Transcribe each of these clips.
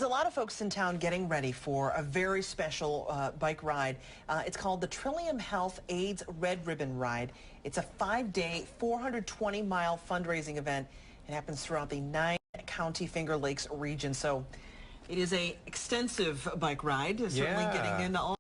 There's a lot of folks in town getting ready for a very special bike ride. It's called the Trillium Health AIDS Red Ribbon Ride. It's a 5-day, 420-mile fundraising event. It happens throughout the 9-county Finger Lakes region. So it is a extensive bike ride, certainly getting into all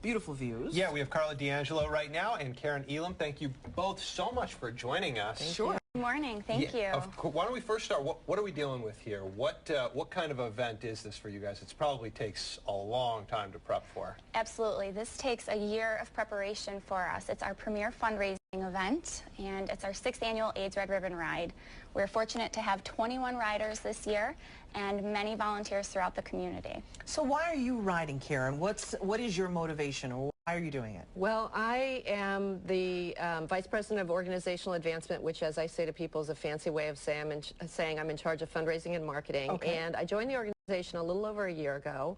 beautiful views. Yeah, we have Carla D'Angelo right now and Karen Elam. Thank you both so much for joining us. Sure. Good morning. Thank you. Why don't we first start? What are we dealing with here? What kind of event is this for you guys? It probably takes a long time to prep for. Absolutely. This takes a year of preparation for us. It's our premier fundraising event, and it's our 6th annual AIDS Red Ribbon Ride. We're fortunate to have 21 riders this year and many volunteers throughout the community. So why are you riding, Karen? What is your motivation, or why are you doing it? Well, I am the Vice President of Organizational Advancement, which, as I say to people, is a fancy way of saying I'm in charge of fundraising and marketing. Okay. And I joined the organization a little over a year ago,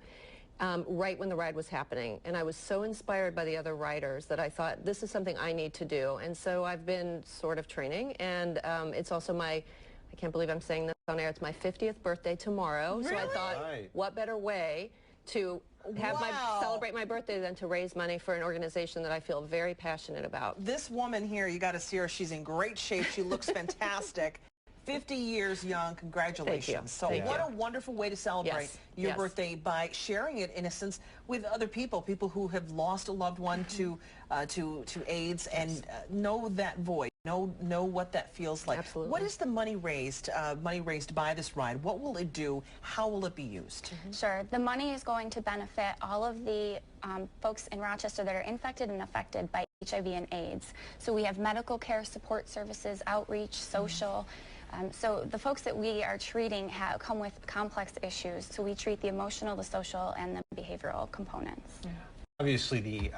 right when the ride was happening. And I was so inspired by the other riders that I thought, this is something I need to do. And so I've been sort of training, and it's also I can't believe I'm saying this on air, it's my 50th birthday tomorrow. Really? So I thought, what better way to celebrate my birthday than to raise money for an organization that I feel very passionate about. This woman here, you got to see her. She's in great shape. She looks fantastic. 50 years young. Congratulations. So what a wonderful way to celebrate your birthday by sharing it, in a sense, with other people who have lost a loved one to AIDS and know that void, know what that feels like. Absolutely. What is the money raised by this ride? What will it do? How will it be used? Sure. The money is going to benefit all of the folks in Rochester that are infected and affected by HIV and AIDS. So we have medical care, support services, outreach, social. So the folks that we are treating come with complex issues. So we treat the emotional, the social, and the behavioral components. Obviously,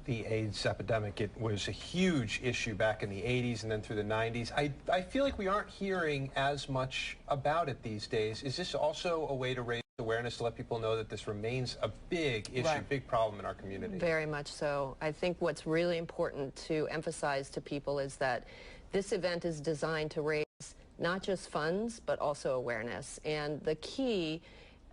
the AIDS epidemic, it was a huge issue back in the 80s and then through the 90s. I feel like we aren't hearing as much about it these days. Is this also a way to raise awareness, to let people know that this remains a big issue, big problem in our community? Very much so. I think what's really important to emphasize to people is that this event is designed to raise not just funds, but also awareness. And the key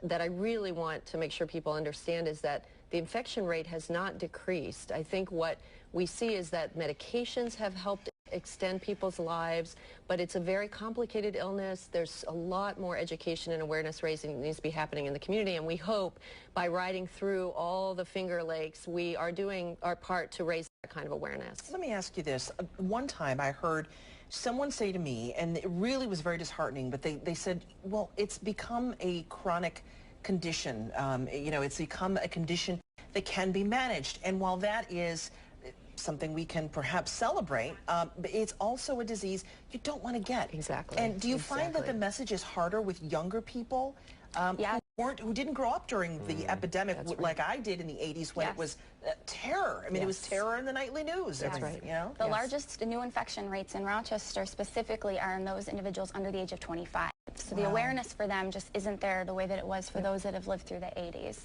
that I really want to make sure people understand is that the infection rate has not decreased. I think what we see is that medications have helped extend people's lives, but it's a very complicated illness. There's a lot more education and awareness raising that needs to be happening in the community, and we hope by riding through all the Finger Lakes, we are doing our part to raise that kind of awareness. Let me ask you this. One time I heard someone say to me, and it really was very disheartening, but they said, well, it's become a chronic condition. It's become a condition that can be managed. And while that is something we can perhaps celebrate, it's also a disease you don't want to get. Exactly. And do you find that the message is harder with younger people who didn't grow up during the epidemic like I did in the 80s, when it was terror? I mean, it was terror in the nightly news. That's right. The largest new infection rates in Rochester specifically are in those individuals under the age of 25. So the awareness for them just isn't there the way that it was for those that have lived through the 80s.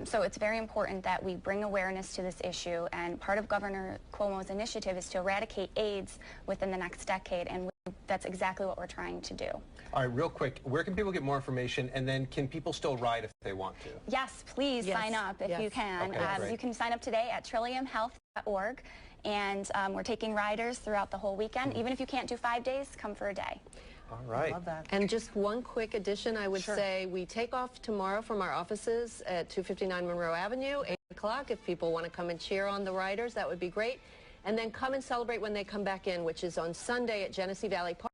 So it's very important that we bring awareness to this issue, and part of Governor Cuomo's initiative is to eradicate AIDS within the next decade, and that's exactly what we're trying to do. All right, real quick, where can people get more information, and then can people still ride if they want to? Yes, please sign up if you can. Okay, you can sign up today at trilliumhealth.org, and we're taking riders throughout the whole weekend. Even if you can't do 5 days, come for a day. All right. I love that. And just one quick addition, I would say we take off tomorrow from our offices at 259 Monroe Avenue, 8 o'clock. If people want to come and cheer on the riders, that would be great. And then come and celebrate when they come back in, which is on Sunday at Genesee Valley Park.